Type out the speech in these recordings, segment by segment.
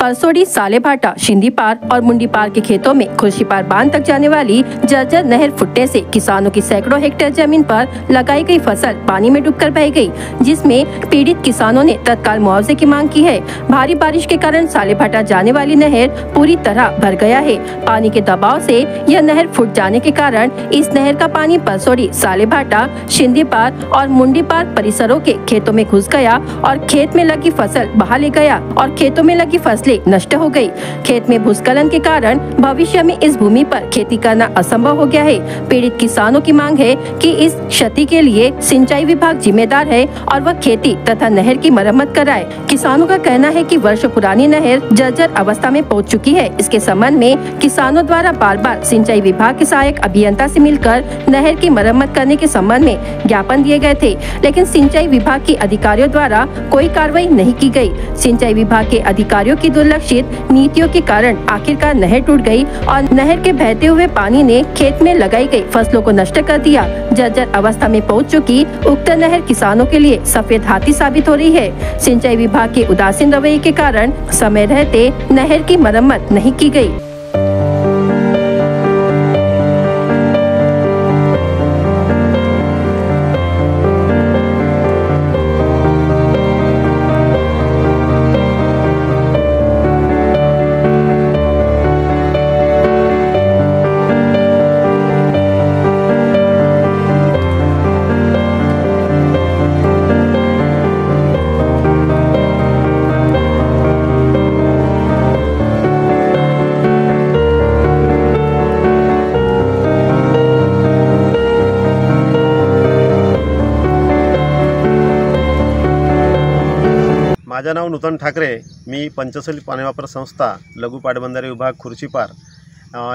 परसोड़ी, सालेभाटा, शिंदीपार और मुंडीपार के खेतों में खुर्शीपार बांध तक जाने वाली जर्जर नहर फुटने से किसानों की सैकड़ों हेक्टेयर जमीन पर लगाई गई फसल पानी में डूबकर बह गई, जिसमें पीड़ित किसानों ने तत्काल मुआवजे की मांग की है। भारी बारिश के कारण सालेभाटा जाने वाली नहर पूरी तरह भर गया है। पानी के दबाव से यह नहर फूट जाने के कारण इस नहर का पानी परसोड़ी, सालेभाटा, शिंदीपार और मुंडीपार परिसरों के खेतों में घुस गया और खेत में लगी फसल बहा ले गया और खेतों में लगी फसलें नष्ट हो गई। खेत में भूस्खलन के कारण भविष्य में इस भूमि पर खेती करना असंभव हो गया है। पीड़ित किसानों की मांग है कि इस क्षति के लिए सिंचाई विभाग जिम्मेदार है और वह खेती तथा नहर की मरम्मत कराए। किसानों का कहना है कि वर्षों पुरानी नहर जर्जर अवस्था में पहुंच चुकी है। इसके संबंध में किसानों द्वारा बार बार सिंचाई विभाग के सहायक अभियंता से मिलकर नहर की मरम्मत करने के संबंध में ज्ञापन दिए गए थे, लेकिन सिंचाई विभाग के अधिकारियों द्वारा कोई कार्रवाई नहीं की गई। सिंचाई विभाग के अधिकारियों की दुर्लक्षित नीतियों के कारण आखिरकार नहर टूट गई और नहर के बहते हुए पानी ने खेत में लगाई गई फसलों को नष्ट कर दिया। जर्जर अवस्था में पहुंच चुकी उक्त नहर किसानों के लिए सफेद हाथी साबित हो रही है। सिंचाई विभाग के उदासीन रवैये के कारण समय रहते नहर की मरम्मत नहीं की गई। माझं नाव नूतन ठाकरे। मी पंचसली पाणी वापर संस्था लघु पाटबंधारे विभाग खुर्शीपार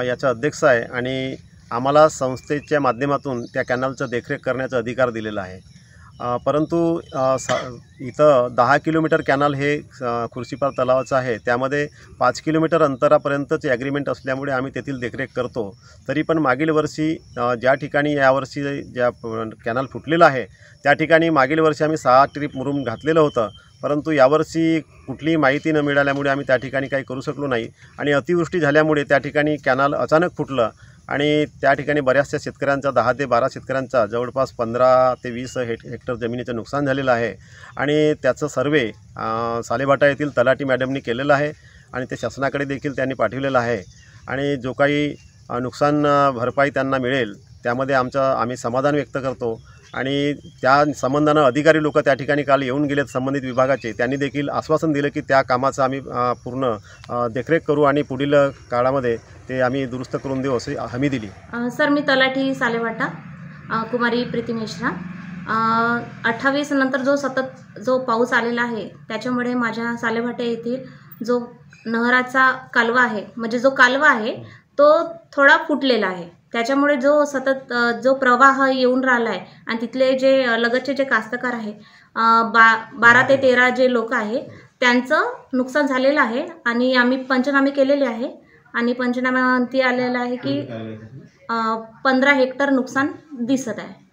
याचा अध्यक्ष आहे आणि आम्हाला संस्थेच्या माध्यमातून त्या कॅनलचं देखरेख करण्याचा अधिकार दिलेला आहे। परंतु इथं 10 किलोमीटर कॅनल हे खुर्शीपार तलावाचं आहे, त्यामध्ये 5 किलोमीटर अंतरापर्यंतच ॲग्रीमेंट असल्यामुळे आम्ही तेथील देखरेख करतो। तरी पण मागील वर्षी ज्या ठिकाणी यावर्षी ज्या कॅनल फुटलेला आहे त्या ठिकाणी मागील वर्षी आम्ही 6 ट्रिप मुरुम घातलेलं होतं, परंतु यावर्षी कुठलीही माहिती न मिळाल्यामुळे आम्ही त्या ठिकाणी काही करू शकलो नाही आणि अतिवृष्टी झाल्यामुळे त्या ठिकाणी कॅनल अचानक फुटलं आणि त्या ठिकाणी बऱ्याचशा शेतकऱ्यांचा 10 ते 12 शेतकऱ्यांचा जवळपास 15 ते 20 हेक्टर जमिनीचं नुकसान झालेलं आहे आणि त्याचं सर्वे सालेभाटा येथील तलाठी मॅडमनी केलेलं आहे आणि ते शासनाकडे देखील त्यांनी पाठवलेलं आहे आणि जो काही नुकसान भरपाई त्यांना मिळेल त्यामध्ये आम्ही समाधान व्यक्त करतो आणि त्या संबंधानं अधिकारी लोक त्या ठिकाणी काल येऊन गेलेत संबंधित विभागाचे। त्यांनी देखील आश्वासन दिलं की त्या कामाचं आम्ही पूर्ण देखरेख करू आणि पुढील काळामध्ये ते आम्ही दुरुस्त करून देऊ अशी हमी दिली। सर, मी तलाठी सालेभाटा कुमारी प्रीती मिश्रा। 28 नंतर जो पाऊस आलेला आहे त्याच्यामुळे माझ्या सालेभाटा येथील जो नहराचा कालवा आहे, म्हणजे जो कालवा आहे तो थोडा फुटलेला आहे। त्याच्यामुळे जो प्रवाह येऊन राहिला आहे आणि तिथले जे लगतचे जे कास्तकार आहे 12 ते 13 जे लोक आहे त्यांचं नुकसान झालेलं आहे आणि आम्ही पंचनामे केलेले आहे आणि पंचनाम्याअंती आलेला आहे की 15 हेक्टर नुकसान दिसत आहे।